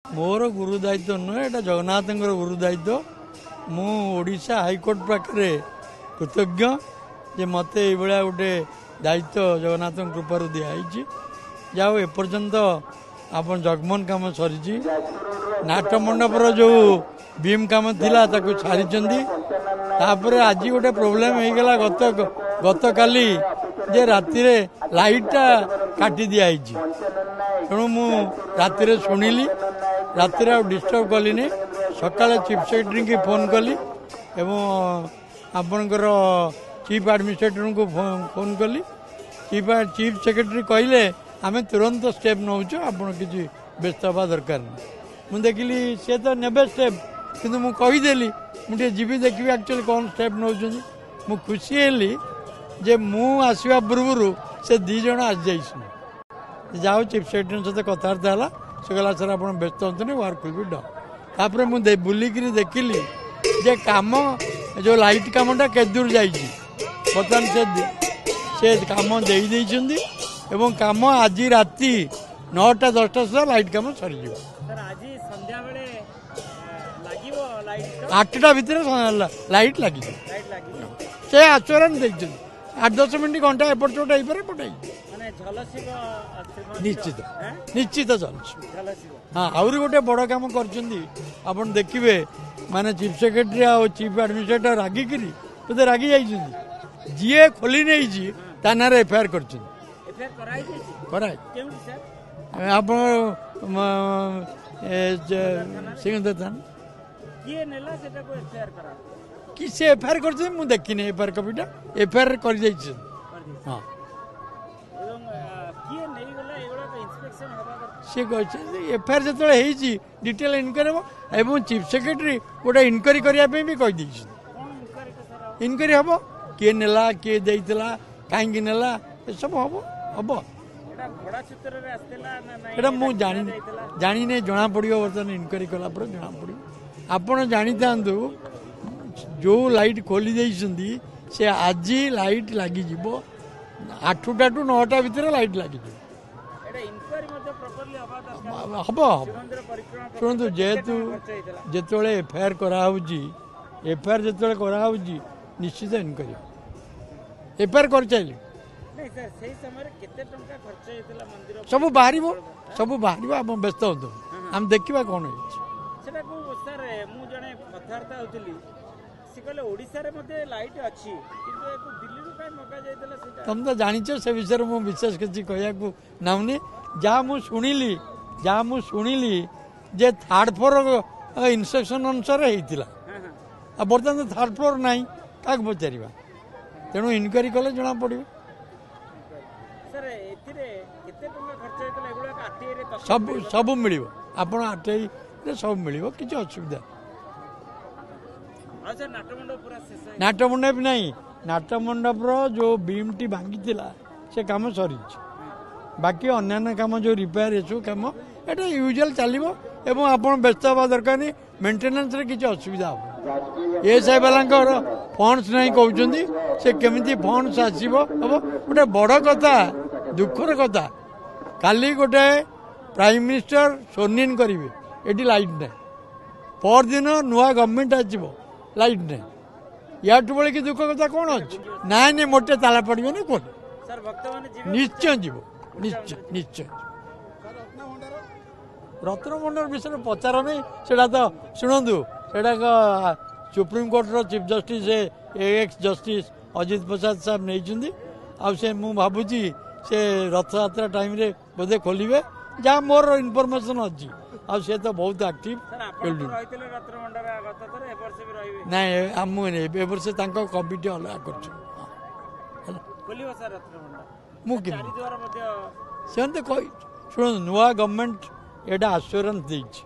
मोर गुरु दायित्व नुहे एटा जगन्नाथ गुरु दायित्व मु ओडिशा हाईकोर्ट पाखे कृतज्ञ जे मते ये गोटे दायित्व जगन्नाथ कृपार दिखाई जाओ एपर्यंत आप जगमन काम सरी नाट मंडपर जो बीम काम थिला ताकू छाड़ी आज गोटे प्रोब्लेम हो गला गत काली जे राति लाइटा काटी दिखाई तेणु मु राति शुणिली राति डिस्टर्ब कली सकाले चीफ सेक्रेटरी की फोन कली एवं आपणकर चीफ एडमिनिस्ट्रेटर को फोन कली चीफ सेक्रेटरी कहले आम तुरंत स्टेप नौ आप किसी व्यस्त हवा दरकार नहीं मुझे देखिली सी तो ने स्टेप किंतु मु कहीदेली मुझे जीवी देखी एक्चुअली कौन स्टेप नौ मु खुशी हेली जे मु आसवा पूर्व से दी जन आज जा जाओ चीफ सेक्रेटरी सहित कथबार्ता है से कहला सर आप व्यस्त हूँ वर्क विल बी डन तापर मुझे बुलिक देखिली जे काम जो लाइट कामटा के दूर बर्तमान से काम दे एवं काम आज राति 9टा 10टा सुधा लाइट काम सरी 8टा भितर लाइट लगी से आश्वासन देखते 8-10 मिनट घंटा एपट चोट हो पारे निश्चित निश्चित चलुच हाँ आहरी गोटे बड़ काम कर देखिए माने चीफ सेक्रेटरी आ चीफ एडमिनिस्ट्रेटर रागिकी बोधे रागी जा जी खोली नहीं ताना एफआईआर कर आप सिंह कि से एफआईआर कर देखनी एफआईआर कपिटा एफआईआर कर हाँ सी एफआईआर जो डिटेल इनक्वारी हम चीफ सेक्रेटरी गोटे इनक्वारी करने भी कहीदे इनक्वारी हम किए नेला किए देला कहीं नेला सब हम हम एटा मु जानी नहीं जना पड़ो बर्तमान इनक्वारी कला जना पड़ो आपण जानी था जो लाइट खोली देइछंदी से आज लाइट लगी 8टा टू 9टा भितर लाइट लगी हम शुणु जेहेतु जिते एफआईआर कराऊँगी एफआईआर जो कराऊँगी निश्चित इनक्वारी एफआईआर कर चाहिए सब बाहर सब बाहर आप व्यस्त हूँ आम देखा कौन तुम तो जानी से विषय में विशेष किसी कहया नाऊनी जहाँ मुझे शुणिली जे थर्ड फ्लोर इंस्ट्रक्शन अनुसार होता बर्तमान तो थर्ड फ्लोर ना क्या पचार तेणु इनक्वारी कले जना पड़ो सब सब मिल आप आरटीआई सब मिल किसी असुविधा नाटमंडप नहीं नाटमंडपर जो बीम टी भांगी से कम सरी बाकी अन्य कम जो रिपेयर ये कम एटा यूजुअल चलो एवं आप व्यस्त हवा दरकार नहीं मेन्टेनेंस किसी असुविधा हम एएसआई वाला फंड्स नहीं कहते से केमी फंड्स आसब गोटे बड़ कथा दुखर कथा काली गोटे प्राइम मिनिस्टर स्वर्णिन करेंगे ये लाइट ना पर दिन नुआ गवर्नमेंट आसब लाइट ना या बड़े कि दुख कथा कौन अच्छे ना नहीं मोटे ताला पड़े ना कौन निश्चय जीव निश्चय निश्चय रत्नभंडार विषय पचार नहीं से शुणु से सुप्रीमकोर्टर chief justice ex justice Ajit Prasad साहब नहीं भावुची से रथ यात्रा टाइम रे बोधे खोलिए जहाँ मोर इनफॉरमेशन अच्छी आ तो बहुत एक्टिव नहीं वर्ष कमिटी अलग कर शुणु नुआ गवर्नमेंट एटा आश्योरेंस देछि